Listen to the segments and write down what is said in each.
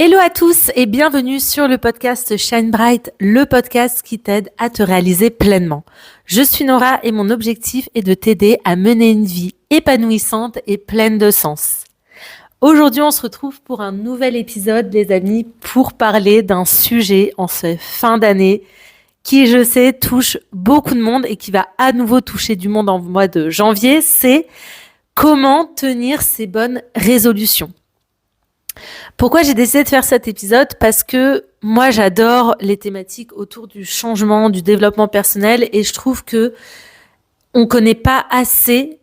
Hello à tous et bienvenue sur le podcast Shine Bright, le podcast qui t'aide à te réaliser pleinement. Je suis Nora et mon objectif est de t'aider à mener une vie épanouissante et pleine de sens. Aujourd'hui, on se retrouve pour un nouvel épisode, les amis, pour parler d'un sujet en ce fin d'année qui, je sais, touche beaucoup de monde et qui va à nouveau toucher du monde en mois de janvier. C'est comment tenir ces bonnes résolutions. Pourquoi j'ai décidé de faire cet épisode ? Parce que moi, j'adore les thématiques autour du changement, du développement personnel et je trouve que on connaît pas assez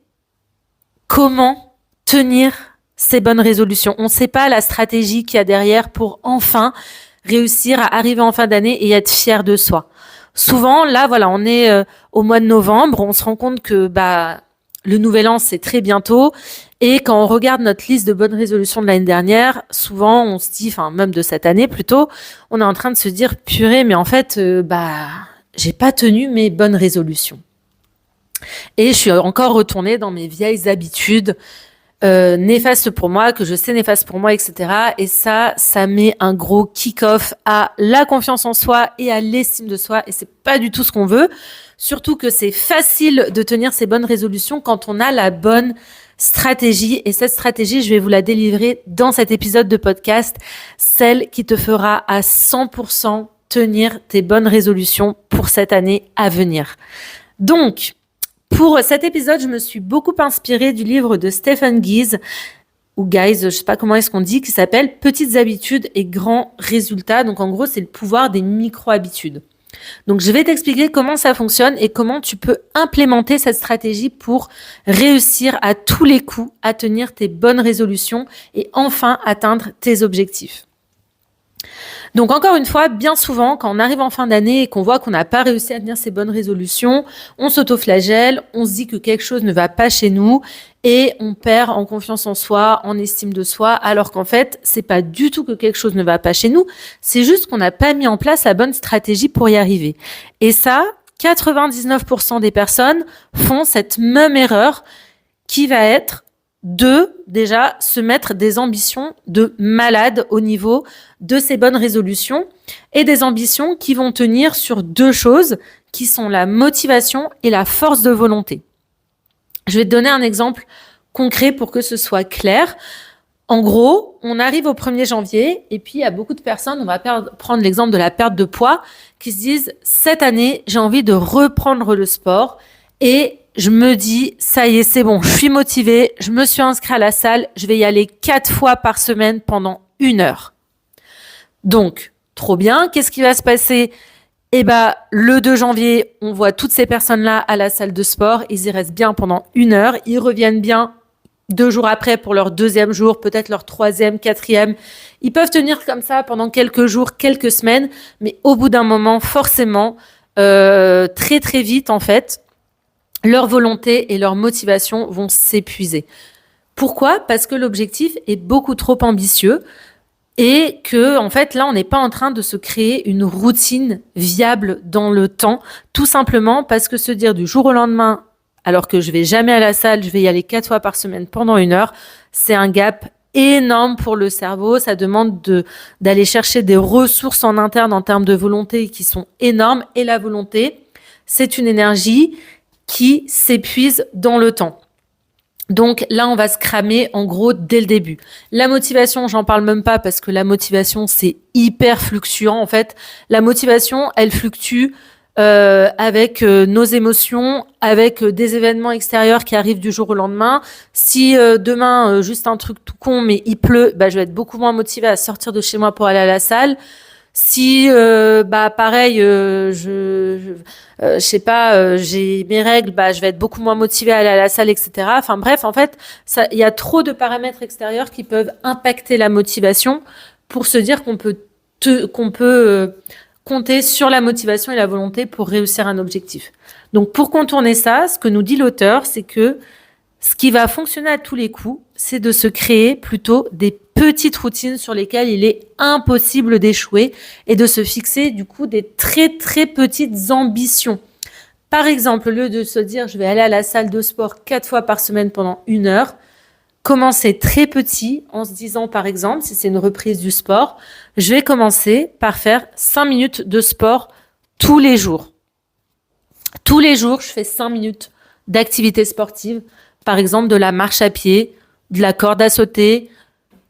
comment tenir ces bonnes résolutions. On ne sait pas la stratégie qu'il y a derrière pour enfin réussir à arriver en fin d'année et être fier de soi. Souvent, là, voilà, on est au mois de novembre, on se rend compte que le nouvel an, c'est très bientôt. Et quand on regarde notre liste de bonnes résolutions de l'année dernière, souvent, on se dit, enfin, même de cette année plutôt, on est en train de se dire, purée, mais en fait, j'ai pas tenu mes bonnes résolutions. Et je suis encore retournée dans mes vieilles habitudes, néfastes pour moi, que je sais néfastes pour moi, etc. Et ça met un gros kick-off à la confiance en soi et à l'estime de soi. Et c'est pas du tout ce qu'on veut. Surtout que c'est facile de tenir ces bonnes résolutions quand on a la bonne stratégie. Et cette stratégie, je vais vous la délivrer dans cet épisode de podcast, celle qui te fera à 100% tenir tes bonnes résolutions pour cette année à venir. Donc, pour cet épisode, je me suis beaucoup inspirée du livre de Stephen Guise, ou Guys, je sais pas comment est-ce qu'on dit, qui s'appelle Petites habitudes et grands résultats. Donc en gros, c'est le pouvoir des micro-habitudes. Donc je vais t'expliquer comment ça fonctionne et comment tu peux implémenter cette stratégie pour réussir à tous les coups à tenir tes bonnes résolutions et enfin atteindre tes objectifs. Donc encore une fois, bien souvent, quand on arrive en fin d'année et qu'on voit qu'on n'a pas réussi à tenir ses bonnes résolutions, on s'autoflagelle, on se dit que quelque chose ne va pas chez nous et on perd en confiance en soi, en estime de soi, alors qu'en fait, c'est pas du tout que quelque chose ne va pas chez nous, c'est juste qu'on n'a pas mis en place la bonne stratégie pour y arriver. Et ça, 99% des personnes font cette même erreur qui va être de déjà se mettre des ambitions de malade au niveau de ces bonnes résolutions et des ambitions qui vont tenir sur deux choses qui sont la motivation et la force de volonté. Je vais te donner un exemple concret pour que ce soit clair. En gros, on arrive au 1er janvier et puis il y a beaucoup de personnes, on va prendre l'exemple de la perte de poids, qui se disent « cette année, j'ai envie de reprendre le sport » et je me dis, ça y est, c'est bon, je suis motivée, je me suis inscrite à la salle, je vais y aller 4 fois par semaine pendant 1 heure. Donc, trop bien, qu'est-ce qui va se passer ? Le 2 janvier, on voit toutes ces personnes-là à la salle de sport, ils y restent bien pendant 1 heure, ils reviennent bien 2 jours après pour leur 2e jour, peut-être leur 3e, 4e. Ils peuvent tenir comme ça pendant quelques jours, quelques semaines, mais au bout d'un moment, forcément, très très vite en fait, leur volonté et leur motivation vont s'épuiser. Pourquoi ? Parce que l'objectif est beaucoup trop ambitieux et que, en fait, là, on n'est pas en train de se créer une routine viable dans le temps, tout simplement parce que se dire du jour au lendemain, alors que je vais jamais à la salle, je vais y aller 4 fois par semaine pendant 1 heure, c'est un gap énorme pour le cerveau. Ça demande d'aller chercher des ressources en interne en termes de volonté qui sont énormes. Et la volonté, c'est une énergie qui s'épuise dans le temps. Donc là, on va se cramer en gros dès le début. La motivation, j'en parle même pas parce que la motivation, c'est hyper fluctuant en fait. La motivation, elle fluctue avec nos émotions, avec des événements extérieurs qui arrivent du jour au lendemain. Si demain, juste un truc tout con, mais il pleut, je vais être beaucoup moins motivée à sortir de chez moi pour aller à la salle. Si pareil, je sais pas, j'ai mes règles, je vais être beaucoup moins motivée à aller à la salle, etc. Enfin bref, en fait, il y a trop de paramètres extérieurs qui peuvent impacter la motivation pour se dire qu'on peut compter sur la motivation et la volonté pour réussir un objectif. Donc pour contourner ça, ce que nous dit l'auteur, c'est que ce qui va fonctionner à tous les coups, c'est de se créer plutôt des petites routines sur lesquelles il est impossible d'échouer et de se fixer du coup des très très petites ambitions. Par exemple, au lieu de se dire je vais aller à la salle de sport 4 fois par semaine pendant 1 heure, commencer très petit en se disant, par exemple, si c'est une reprise du sport, je vais commencer par faire 5 minutes de sport tous les jours. Tous les jours, je fais 5 minutes d'activité sportive, par exemple de la marche à pied, de la corde à sauter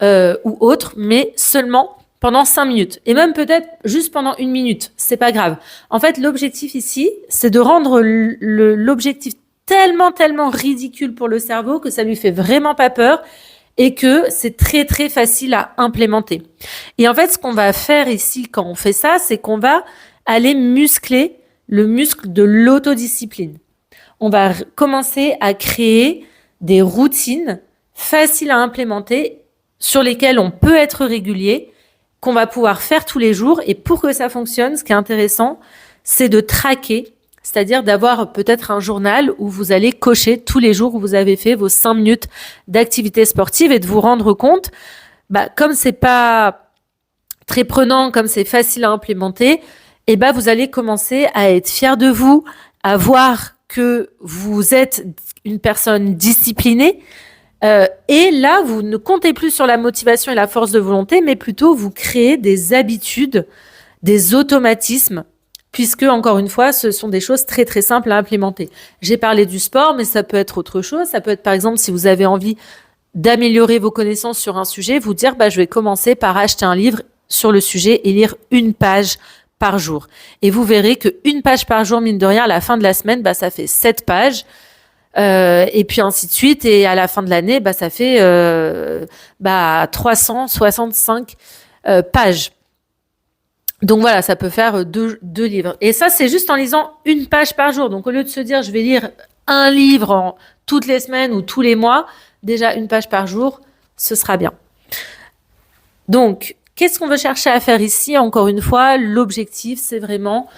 ou autre, mais seulement pendant 5 minutes. Et même peut-être juste pendant 1 minute, c'est pas grave. En fait, l'objectif ici, c'est de rendre l'objectif tellement ridicule pour le cerveau que ça lui fait vraiment pas peur et que c'est très facile à implémenter. Et en fait, ce qu'on va faire ici quand on fait ça, c'est qu'on va aller muscler le muscle de l'autodiscipline. On va commencer à créer des routines faciles à implémenter sur lesquelles on peut être régulier, qu'on va pouvoir faire tous les jours. Et pour que ça fonctionne, ce qui est intéressant, c'est de traquer, c'est-à-dire d'avoir peut-être un journal où vous allez cocher tous les jours où vous avez fait vos 5 minutes d'activité sportive et de vous rendre compte, comme c'est pas très prenant, comme c'est facile à implémenter, vous allez commencer à être fier de vous, à voir que vous êtes une personne disciplinée. Et là, vous ne comptez plus sur la motivation et la force de volonté, mais plutôt vous créez des habitudes, des automatismes, puisque, encore une fois, ce sont des choses très simples à implémenter. J'ai parlé du sport, mais ça peut être autre chose. Ça peut être, par exemple, si vous avez envie d'améliorer vos connaissances sur un sujet, vous dire, je vais commencer par acheter un livre sur le sujet et lire 1 page par jour. Et vous verrez que 1 page par jour, mine de rien, à la fin de la semaine, ça fait 7 pages. Et puis ainsi de suite. Et à la fin de l'année, ça fait 365 pages. Donc voilà, ça peut faire 2 livres. Et ça, c'est juste en lisant 1 page par jour. Donc au lieu de se dire, je vais lire un livre toutes les semaines ou tous les mois, déjà 1 page par jour, ce sera bien. Donc, qu'est-ce qu'on veut chercher à faire ici? Encore une fois, l'objectif, c'est vraiment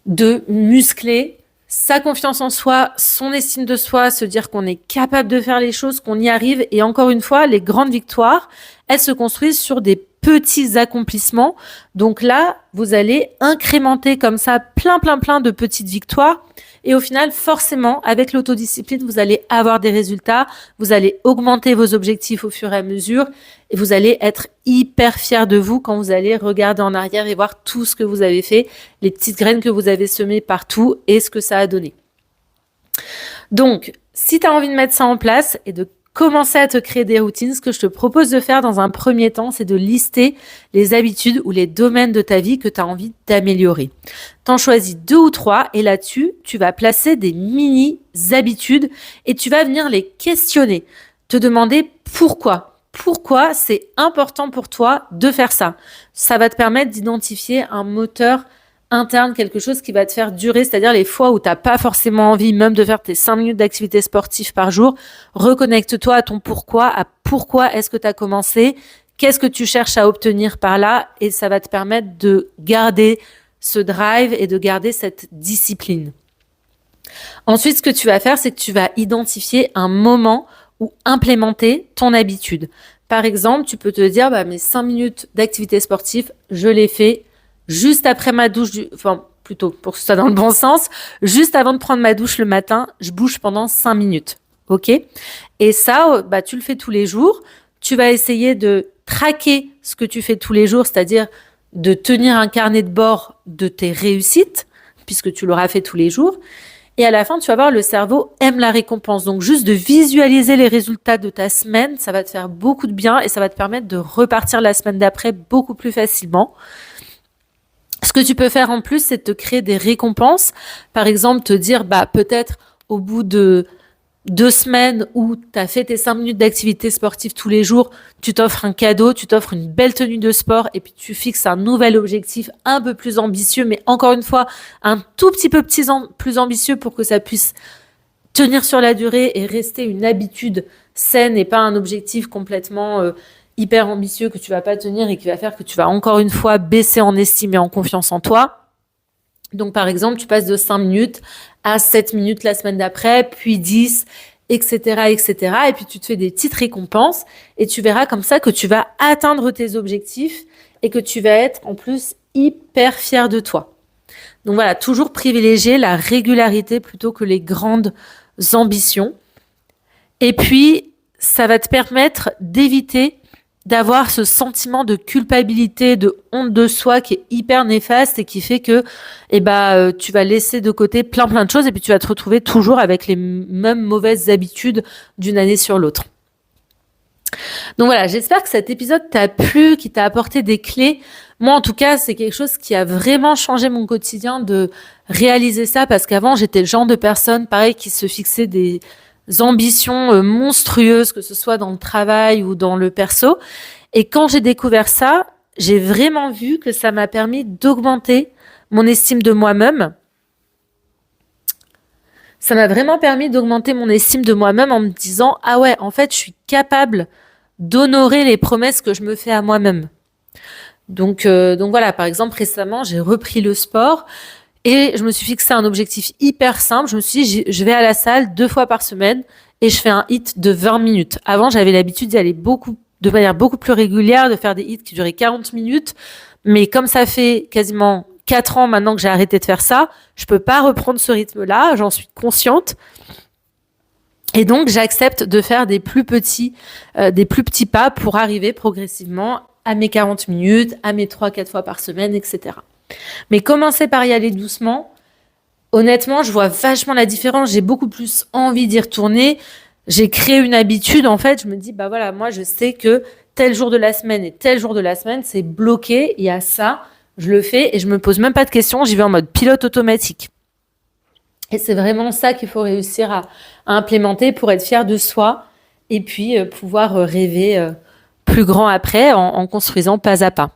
de muscler sa confiance en soi, son estime de soi, se dire qu'on est capable de faire les choses, qu'on y arrive. Et encore une fois, les grandes victoires, elles se construisent sur des petits accomplissements. Donc là, vous allez incrémenter comme ça plein de petites victoires. Et au final, forcément, avec l'autodiscipline, vous allez avoir des résultats. Vous allez augmenter vos objectifs au fur et à mesure. Et vous allez être hyper fiers de vous quand vous allez regarder en arrière et voir tout ce que vous avez fait, les petites graines que vous avez semées partout et ce que ça a donné. Donc, si tu as envie de mettre ça en place et de commencer à te créer des routines, ce que je te propose de faire dans un premier temps, c'est de lister les habitudes ou les domaines de ta vie que tu as envie d'améliorer. T'en choisis 2 ou 3 et là-dessus, tu vas placer des mini-habitudes et tu vas venir les questionner, te demander pourquoi. Pourquoi c'est important pour toi de faire ça? Ça va te permettre d'identifier un moteur interne, quelque chose qui va te faire durer, c'est-à-dire les fois où tu n'as pas forcément envie même de faire tes 5 minutes d'activité sportive par jour, reconnecte-toi à ton pourquoi, à pourquoi est-ce que tu as commencé, qu'est-ce que tu cherches à obtenir par là, et ça va te permettre de garder ce drive et de garder cette discipline. Ensuite, ce que tu vas faire, c'est que tu vas identifier un moment où implémenter ton habitude. Par exemple, tu peux te dire, mes 5 minutes d'activité sportive, je les fais juste après ma douche, plutôt pour que ce soit dans le bon sens, juste avant de prendre ma douche le matin, je bouge pendant 5 minutes. Ok? Et ça, tu le fais tous les jours. Tu vas essayer de traquer ce que tu fais tous les jours, c'est-à-dire de tenir un carnet de bord de tes réussites, puisque tu l'auras fait tous les jours. Et à la fin, tu vas voir, le cerveau aime la récompense. Donc, juste de visualiser les résultats de ta semaine, ça va te faire beaucoup de bien et ça va te permettre de repartir la semaine d'après beaucoup plus facilement. Ce que tu peux faire en plus, c'est de te créer des récompenses. Par exemple, te dire, peut-être au bout de 2 semaines où tu as fait tes 5 minutes d'activité sportive tous les jours, tu t'offres un cadeau, tu t'offres une belle tenue de sport et puis tu fixes un nouvel objectif un peu plus ambitieux, mais encore une fois, un tout petit peu plus ambitieux pour que ça puisse tenir sur la durée et rester une habitude saine et pas un objectif complètement hyper ambitieux que tu vas pas tenir et qui va faire que tu vas encore une fois baisser en estime et en confiance en toi. Donc, par exemple, tu passes de 5 minutes à 7 minutes la semaine d'après, puis 10, etc., etc. Et puis, tu te fais des petites récompenses et tu verras comme ça que tu vas atteindre tes objectifs et que tu vas être en plus hyper fier de toi. Donc voilà, toujours privilégier la régularité plutôt que les grandes ambitions. Et puis, ça va te permettre d'éviter d'avoir ce sentiment de culpabilité, de honte de soi qui est hyper néfaste et qui fait que tu vas laisser de côté plein de choses et puis tu vas te retrouver toujours avec les mêmes mauvaises habitudes d'une année sur l'autre. Donc voilà, j'espère que cet épisode t'a plu, qui t'a apporté des clés. Moi, en tout cas, c'est quelque chose qui a vraiment changé mon quotidien de réaliser ça, parce qu'avant, j'étais le genre de personne, pareil, qui se fixait des ambitions monstrueuses, que ce soit dans le travail ou dans le perso. Et quand j'ai découvert ça, j'ai vraiment vu que ça m'a permis d'augmenter mon estime de moi-même. Ça m'a vraiment permis d'augmenter mon estime de moi-même en me disant « Ah ouais, en fait, je suis capable d'honorer les promesses que je me fais à moi-même. » Donc voilà, par exemple, récemment, j'ai repris le sport et je me suis fixé un objectif hyper simple. Je me suis dit, je vais à la salle 2 fois par semaine et je fais un HIIT de 20 minutes. Avant, j'avais l'habitude d'y aller de manière beaucoup plus régulière, de faire des HIIT qui duraient 40 minutes. Mais comme ça fait quasiment 4 ans maintenant que j'ai arrêté de faire ça, je peux pas reprendre ce rythme-là, j'en suis consciente. Et donc, j'accepte de faire des plus petits pas pour arriver progressivement à mes 40 minutes, à mes 3-4 fois par semaine, etc. Mais commencer par y aller doucement, honnêtement, je vois vachement la différence. J'ai beaucoup plus envie d'y retourner. J'ai créé une habitude, en fait. Je me dis, voilà, moi, je sais que tel jour de la semaine et tel jour de la semaine, c'est bloqué. Il y a ça, je le fais et je me pose même pas de questions. J'y vais en mode pilote automatique. Et c'est vraiment ça qu'il faut réussir à implémenter pour être fier de soi et puis pouvoir rêver plus grand après en construisant pas à pas.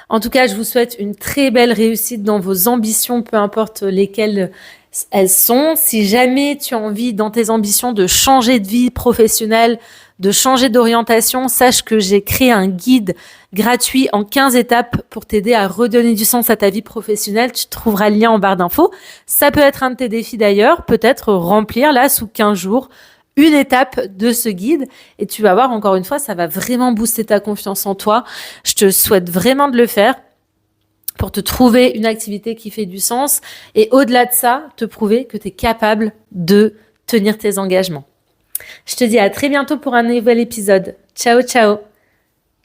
En tout cas, je vous souhaite une très belle réussite dans vos ambitions, peu importe lesquelles elles sont. Si jamais tu as envie dans tes ambitions de changer de vie professionnelle, de changer d'orientation, sache que j'ai créé un guide gratuit en 15 étapes pour t'aider à redonner du sens à ta vie professionnelle. Tu trouveras le lien en barre d'infos. Ça peut être un de tes défis d'ailleurs, peut-être remplir là sous 15 jours une étape de ce guide et tu vas voir, encore une fois, ça va vraiment booster ta confiance en toi. Je te souhaite vraiment de le faire pour te trouver une activité qui fait du sens et au-delà de ça, te prouver que tu es capable de tenir tes engagements. Je te dis à très bientôt pour un nouvel épisode. Ciao, ciao!